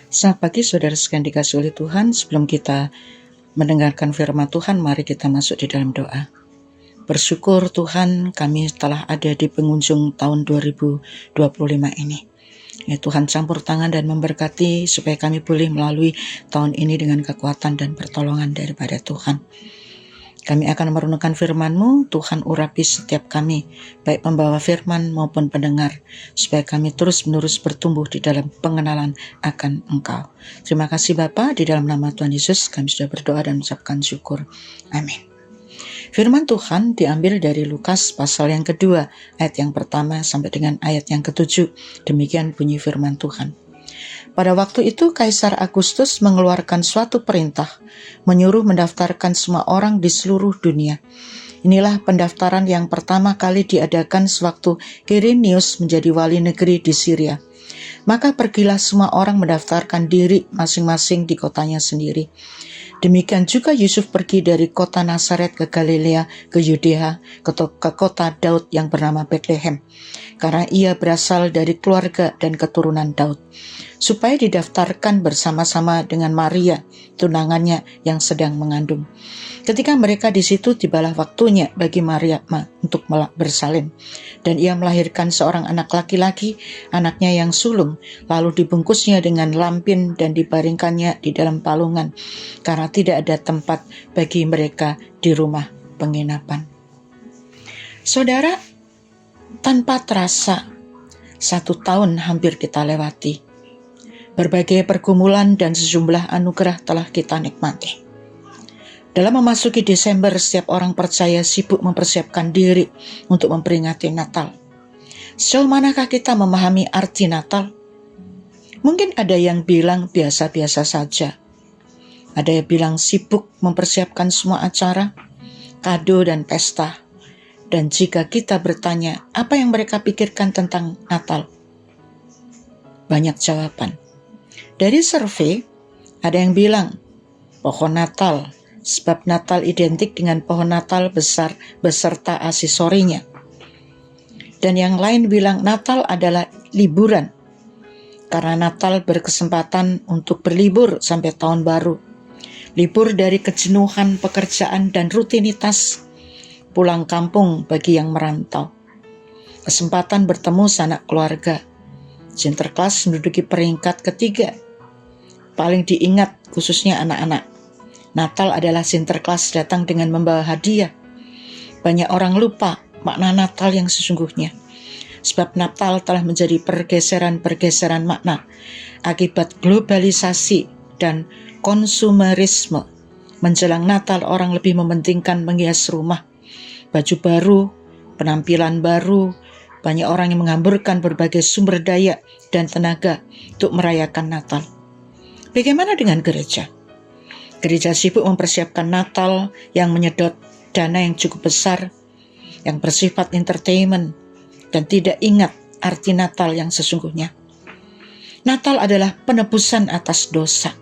Selamat pagi saudara sekalian dikasihi oleh Tuhan. Sebelum kita mendengarkan firman Tuhan, mari kita masuk di dalam doa. Bersyukur Tuhan kami telah ada di penghujung tahun 2025 ini. Ya Tuhan, campur tangan dan memberkati supaya kami boleh melalui tahun ini dengan kekuatan dan pertolongan daripada Tuhan. Kami akan merenungkan firman-Mu, Tuhan urapi setiap kami, baik pembawa firman maupun pendengar, supaya kami terus-menerus bertumbuh di dalam pengenalan akan Engkau. Terima kasih Bapa, di dalam nama Tuhan Yesus kami sudah berdoa dan mengucapkan syukur. Amin. Firman Tuhan diambil dari Lukas pasal yang kedua, ayat yang pertama sampai dengan ayat yang ketujuh. Demikian bunyi firman Tuhan. Pada waktu itu Kaisar Agustus mengeluarkan suatu perintah, menyuruh mendaftarkan semua orang di seluruh dunia. Inilah pendaftaran yang pertama kali diadakan sewaktu Quirinius menjadi wali negeri di Syria. Maka pergilah semua orang mendaftarkan diri masing-masing di kotanya sendiri. Demikian juga Yusuf pergi dari kota Nazaret ke Galilea, ke Yudea, ke kota Daud yang bernama Betlehem, karena ia berasal dari keluarga dan keturunan Daud, supaya didaftarkan bersama-sama dengan Maria, tunangannya yang sedang mengandung. Ketika mereka di situ, tibalah waktunya bagi Maria untuk bersalin, dan ia melahirkan seorang anak laki-laki, anaknya yang sulung, lalu dibungkusnya dengan lampin dan dibaringkannya di dalam palungan, karena tidak ada tempat bagi mereka di rumah penginapan. Saudara, tanpa terasa 1 tahun hampir kita lewati. Berbagai pergumulan dan sejumlah anugerah telah kita nikmati. Dalam memasuki Desember, setiap orang percaya sibuk mempersiapkan diri untuk memperingati Natal. Sejauh manakah kita memahami arti Natal? Mungkin ada yang bilang biasa-biasa saja. Ada yang bilang sibuk mempersiapkan semua acara, kado dan pesta. Dan jika kita bertanya apa yang mereka pikirkan tentang Natal, banyak jawaban. Dari survei, ada yang bilang pohon Natal, sebab Natal identik dengan pohon Natal besar beserta aksesorinya. Dan yang lain bilang Natal adalah liburan, karena Natal berkesempatan untuk berlibur sampai tahun baru. Libur dari kejenuhan pekerjaan dan rutinitas, pulang kampung bagi yang merantau. Kesempatan bertemu sanak keluarga. Sinterklas menduduki peringkat ketiga. Paling diingat khususnya anak-anak. Natal adalah Sinterklas datang dengan membawa hadiah. Banyak orang lupa makna Natal yang sesungguhnya. Sebab Natal telah menjadi pergeseran-pergeseran makna akibat globalisasi dan konsumerisme. Menjelang Natal orang lebih mementingkan menghias rumah, baju baru, penampilan baru. Banyak orang yang menghamburkan berbagai sumber daya dan tenaga untuk merayakan Natal. Bagaimana dengan gereja? Gereja sibuk mempersiapkan Natal yang menyedot dana yang cukup besar, yang bersifat entertainment, dan tidak ingat arti Natal yang sesungguhnya. Natal adalah penebusan atas dosa,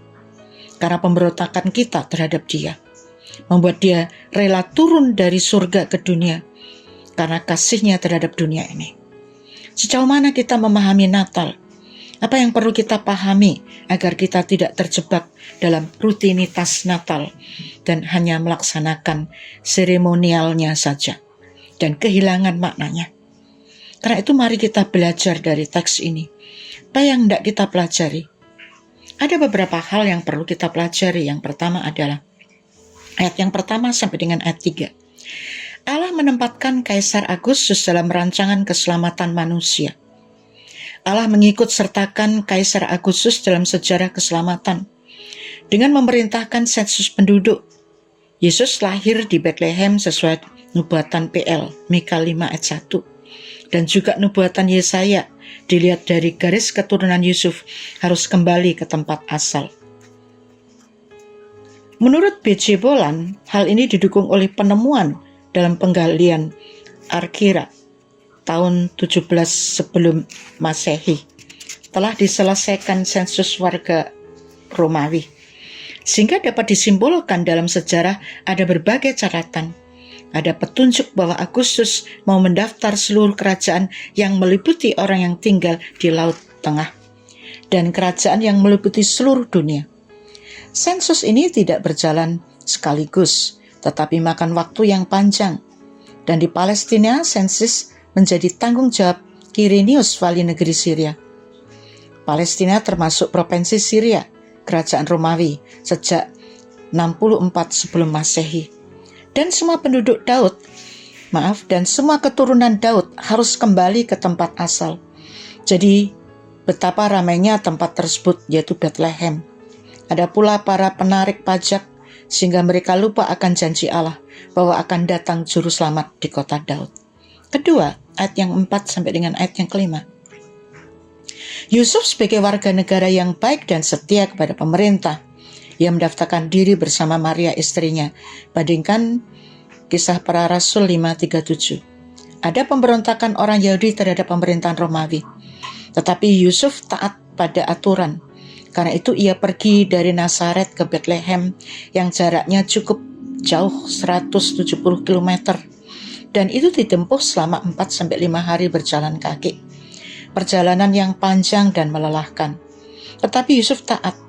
karena pemberontakan kita terhadap Dia, membuat Dia rela turun dari surga ke dunia, karena kasih-Nya terhadap dunia ini. Sejauh mana kita memahami Natal? Apa yang perlu kita pahami agar kita tidak terjebak dalam rutinitas Natal dan hanya melaksanakan seremonialnya saja dan kehilangan maknanya? Karena itu mari kita belajar dari teks ini. Apa yang tidak kita pelajari? Ada beberapa hal yang perlu kita pelajari. Yang pertama adalah ayat yang pertama sampai dengan ayat 3. Allah menempatkan Kaisar Agustus dalam rancangan keselamatan manusia. Allah mengikut sertakan Kaisar Agustus dalam sejarah keselamatan dengan memerintahkan sensus penduduk. Yesus lahir di Betlehem sesuai nubuatan PL, Mika 5 ayat 1. Dan juga nubuatan Yesaya, dilihat dari garis keturunan Yusuf, harus kembali ke tempat asal. Menurut B.J. Boland, hal ini didukung oleh penemuan dalam penggalian Arkira tahun 17 sebelum Masehi. Telah diselesaikan sensus warga Romawi. Sehingga dapat disimpulkan dalam sejarah ada berbagai catatan. Ada petunjuk bahwa Agustus mau mendaftar seluruh kerajaan yang meliputi orang yang tinggal di Laut Tengah. dan kerajaan yang meliputi seluruh dunia. Sensus ini tidak berjalan sekaligus, tetapi makan waktu yang panjang. Dan di Palestina, sensus menjadi tanggung jawab Quirinius, wali negeri Syria. Palestina termasuk provinsi Syria, kerajaan Romawi, sejak 64 sebelum Masehi. Dan semua penduduk dan semua keturunan Daud harus kembali ke tempat asal. Jadi, betapa ramainya tempat tersebut, yaitu Bethlehem. Ada pula para penarik pajak, sehingga mereka lupa akan janji Allah bahwa akan datang juru selamat di kota Daud. Kedua, ayat yang 4 sampai dengan ayat yang kelima. Yusuf sebagai warga negara yang baik dan setia kepada pemerintah, ia mendaftarkan diri bersama Maria istrinya. Bandingkan Kisah Para Rasul 5:37. Ada pemberontakan orang Yahudi terhadap pemerintahan Romawi, tetapi Yusuf taat pada aturan. Karena itu ia pergi dari Nazaret ke Bethlehem yang jaraknya cukup jauh 170 km. Dan itu ditempuh selama 4-5 hari berjalan kaki. Perjalanan yang panjang dan melelahkan. Tetapi Yusuf taat.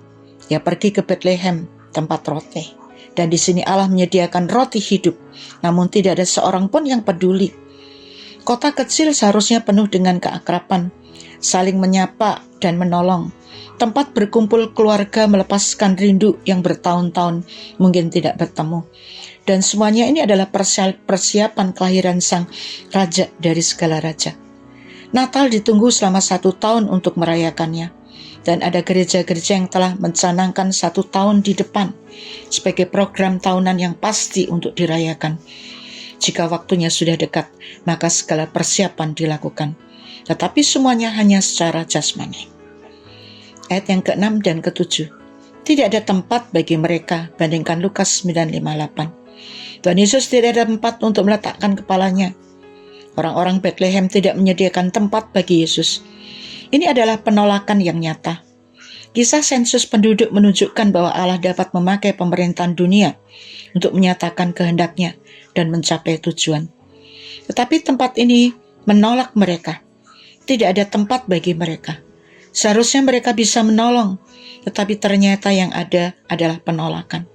Ia pergi ke Bethlehem, tempat roti. Dan di sini Allah menyediakan roti hidup, namun tidak ada seorang pun yang peduli. Kota kecil seharusnya penuh dengan keakraban, saling menyapa dan menolong. Tempat berkumpul keluarga melepaskan rindu yang bertahun-tahun mungkin tidak bertemu. Dan semuanya ini adalah persiapan kelahiran sang raja dari segala raja. Natal ditunggu selama 1 tahun untuk merayakannya. Dan ada gereja-gereja yang telah mencanangkan 1 tahun di depan sebagai program tahunan yang pasti untuk dirayakan. Jika waktunya sudah dekat, maka segala persiapan dilakukan. Tetapi semuanya hanya secara jasmani. Ayat yang ke-6 dan ke-7. Tidak ada tempat bagi mereka, bandingkan Lukas 9:58. Tuhan Yesus tidak ada tempat untuk meletakkan kepalanya. Orang-orang Bethlehem tidak menyediakan tempat bagi Yesus. Ini adalah penolakan yang nyata. Kisah sensus penduduk menunjukkan bahwa Allah dapat memakai pemerintahan dunia untuk menyatakan kehendaknya dan mencapai tujuan. Tetapi tempat ini menolak mereka. Tidak ada tempat bagi mereka. Seharusnya mereka bisa menolong, tetapi ternyata yang ada adalah penolakan.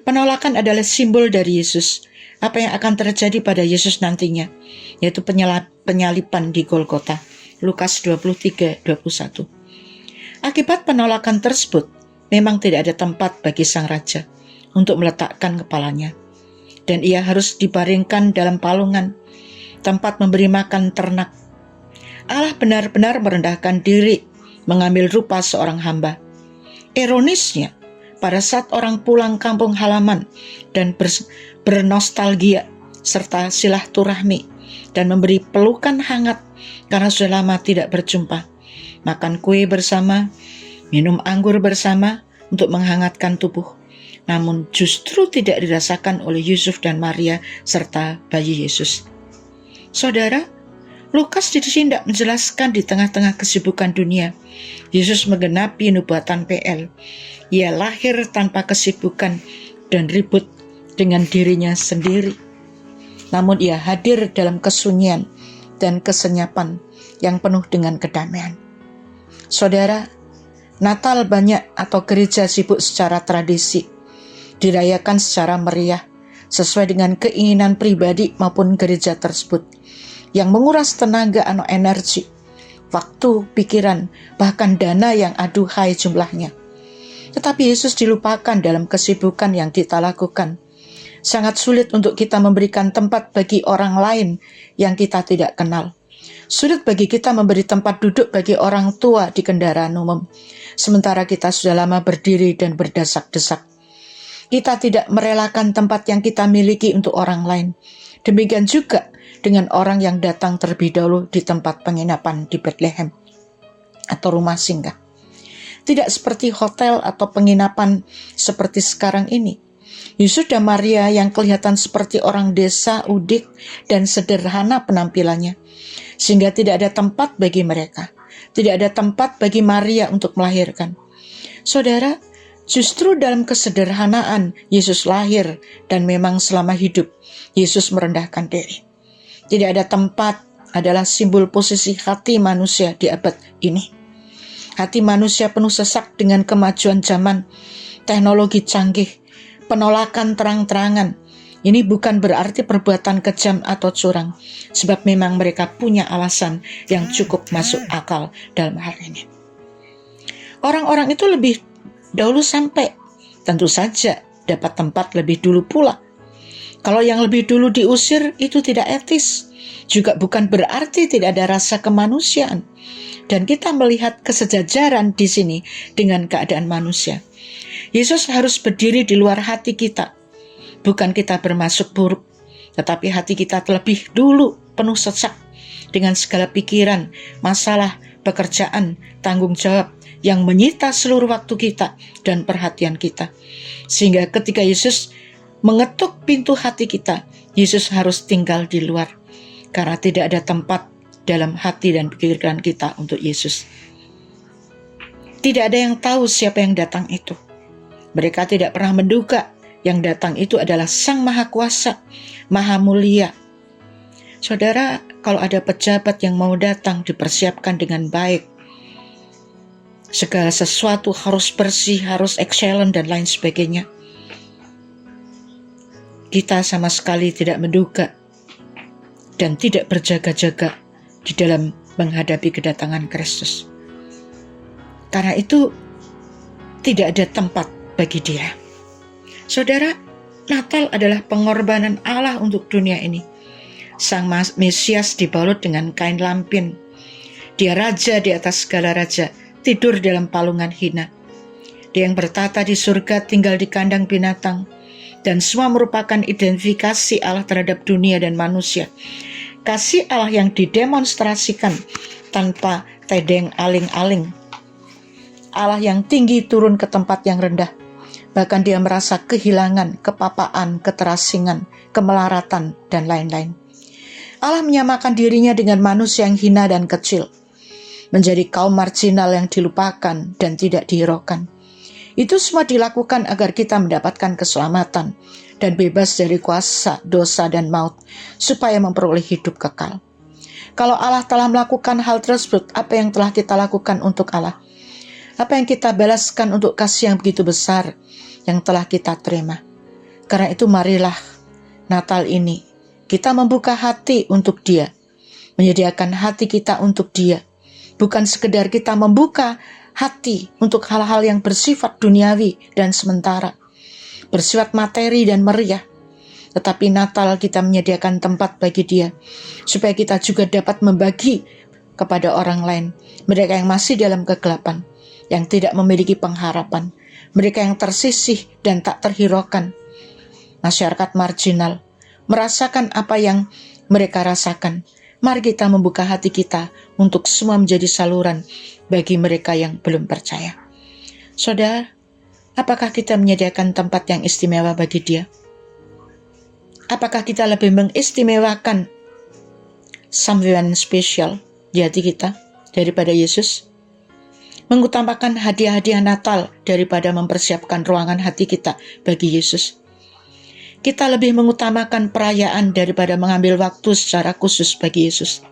Penolakan adalah simbol dari Yesus. Apa yang akan terjadi pada Yesus nantinya, yaitu penyaliban di Golgota. Lukas 23:21. Akibat penolakan tersebut, memang tidak ada tempat bagi sang raja untuk meletakkan kepalanya. Dan ia harus dibaringkan dalam palungan, tempat memberi makan ternak. Allah benar-benar merendahkan diri, mengambil rupa seorang hamba. Ironisnya, pada saat orang pulang kampung halaman dan bernostalgia serta silaturahmi dan memberi pelukan hangat karena sudah lama tidak berjumpa, makan kue bersama, minum anggur bersama untuk menghangatkan tubuh, namun justru tidak dirasakan oleh Yusuf dan Maria serta bayi Yesus. Saudara, Lukas tidak menjelaskan di tengah-tengah kesibukan dunia, Yesus menggenapi nubuatan PL. Ia lahir tanpa kesibukan dan ribut dengan dirinya sendiri. Namun ia hadir dalam kesunyian dan kesenyapan yang penuh dengan kedamaian. Saudara, Natal banyak atau gereja sibuk secara tradisi, dirayakan secara meriah, sesuai dengan keinginan pribadi maupun gereja tersebut, yang menguras tenaga atau energi, waktu, pikiran, bahkan dana yang aduhai jumlahnya. Tetapi Yesus dilupakan dalam kesibukan yang kita lakukan. Sangat sulit untuk kita memberikan tempat bagi orang lain yang kita tidak kenal. Sulit bagi kita memberi tempat duduk bagi orang tua di kendaraan umum, sementara kita sudah lama berdiri dan berdesak-desak. Kita tidak merelakan tempat yang kita miliki untuk orang lain. Demikian juga dengan orang yang datang terlebih dahulu di tempat penginapan di Bethlehem atau rumah singgah. Tidak seperti hotel atau penginapan seperti sekarang ini. Yusuf dan Maria yang kelihatan seperti orang desa udik dan sederhana penampilannya, sehingga tidak ada tempat bagi mereka. Tidak ada tempat bagi Maria untuk melahirkan. Saudara, justru dalam kesederhanaan Yesus lahir, dan memang selama hidup Yesus merendahkan diri. Tidak ada tempat adalah simbol posisi hati manusia di abad ini. Hati manusia penuh sesak dengan kemajuan zaman, teknologi canggih, penolakan terang-terangan. Ini bukan berarti perbuatan kejam atau curang, sebab memang mereka punya alasan yang cukup masuk akal dalam hal ini. Orang-orang itu lebih dahulu sampai, tentu saja dapat tempat lebih dulu pula. Kalau yang lebih dulu diusir itu tidak etis, juga bukan berarti tidak ada rasa kemanusiaan. Dan kita melihat kesejajaran di sini dengan keadaan manusia. Yesus harus berdiri di luar hati kita. Bukan kita bermaksud buruk, tetapi hati kita terlebih dulu penuh sesak dengan segala pikiran, masalah, pekerjaan, tanggung jawab yang menyita seluruh waktu kita dan perhatian kita. Sehingga ketika Yesus mengetuk pintu hati kita, Yesus harus tinggal di luar, karena tidak ada tempat dalam hati dan pikiran kita untuk Yesus. Tidak ada yang tahu siapa yang datang itu. Mereka tidak pernah menduga yang datang itu adalah Sang Maha Kuasa, Maha Mulia. Saudara, kalau ada pejabat yang mau datang, dipersiapkan dengan baik. Segala sesuatu harus bersih, harus excellent, dan lain sebagainya. Kita sama sekali tidak menduga dan tidak berjaga-jaga di dalam menghadapi kedatangan Kristus. Karena itu tidak ada tempat bagi dia. Saudara, Natal adalah pengorbanan Allah untuk dunia ini. Sang Mesias dibalut dengan kain lampin. Dia raja di atas segala raja, tidur dalam palungan hina. Dia yang bertata di surga tinggal di kandang binatang. Dan semua merupakan identifikasi Allah terhadap dunia dan manusia. Kasih Allah yang didemonstrasikan tanpa tedeng aling-aling. Allah yang tinggi turun ke tempat yang rendah. Bahkan dia merasa kehilangan, kepapaan, keterasingan, kemelaratan, dan lain-lain. Allah menyamakan dirinya dengan manusia yang hina dan kecil. Menjadi kaum marginal yang dilupakan dan tidak dihiraukan. Itu semua dilakukan agar kita mendapatkan keselamatan dan bebas dari kuasa, dosa, dan maut, supaya memperoleh hidup kekal. Kalau Allah telah melakukan hal tersebut, apa yang telah kita lakukan untuk Allah? Apa yang kita balaskan untuk kasih yang begitu besar yang telah kita terima? Karena itu marilah Natal ini kita membuka hati untuk Dia, menyediakan hati kita untuk Dia. Bukan sekedar kita membuka hati untuk hal-hal yang bersifat duniawi dan sementara, bersifat materi dan meriah. Tetapi Natal kita menyediakan tempat bagi Dia, supaya kita juga dapat membagi kepada orang lain, mereka yang masih dalam kegelapan, yang tidak memiliki pengharapan, mereka yang tersisih dan tak terhiraukan, masyarakat marginal, merasakan apa yang mereka rasakan. Mari kita membuka hati kita untuk semua menjadi saluran bagi mereka yang belum percaya. Saudara, apakah kita menyediakan tempat yang istimewa bagi Dia? Apakah kita lebih mengistimewakan someone special di hati kita daripada Yesus? Mengutamakan hadiah-hadiah Natal daripada mempersiapkan ruangan hati kita bagi Yesus? Kita lebih mengutamakan perayaan daripada mengambil waktu secara khusus bagi Yesus.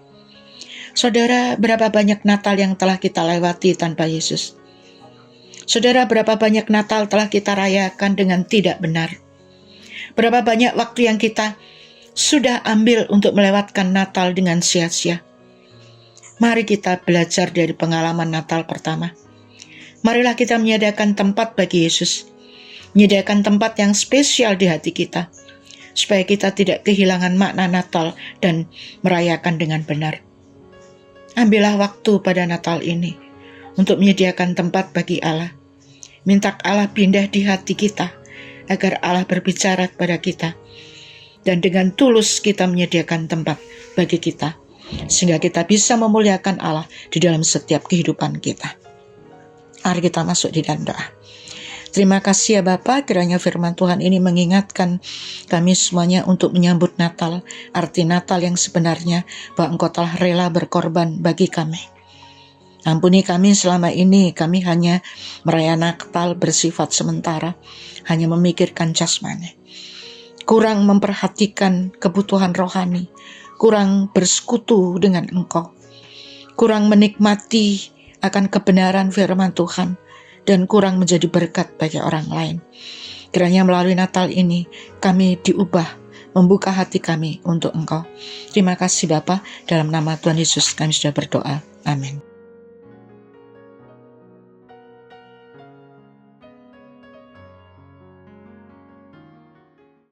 Saudara, berapa banyak Natal yang telah kita lewati tanpa Yesus? Saudara, berapa banyak Natal telah kita rayakan dengan tidak benar? Berapa banyak waktu yang kita sudah ambil untuk melewatkan Natal dengan sia-sia? Mari kita belajar dari pengalaman Natal pertama. Marilah kita menyediakan tempat bagi Yesus. Menyediakan tempat yang spesial di hati kita, supaya kita tidak kehilangan makna Natal dan merayakan dengan benar. Ambillah waktu pada Natal ini untuk menyediakan tempat bagi Allah. Minta Allah pindah di hati kita, agar Allah berbicara kepada kita. Dan dengan tulus kita menyediakan tempat bagi kita, sehingga kita bisa memuliakan Allah di dalam setiap kehidupan kita. Mari kita masuk di dalam doa. Terima kasih ya Bapa, kiranya firman Tuhan ini mengingatkan kami semuanya untuk menyambut Natal. Arti Natal yang sebenarnya, bahwa Engkau telah rela berkorban bagi kami. Ampuni kami selama ini, kami hanya merayakan Natal bersifat sementara, hanya memikirkan jasmani. Kurang memperhatikan kebutuhan rohani, kurang bersekutu dengan Engkau, kurang menikmati akan kebenaran firman Tuhan dan kurang menjadi berkat bagi orang lain. Kiranya melalui Natal ini kami diubah, membuka hati kami untuk Engkau. Terima kasih Bapa, dalam nama Tuhan Yesus kami sudah berdoa. Amin.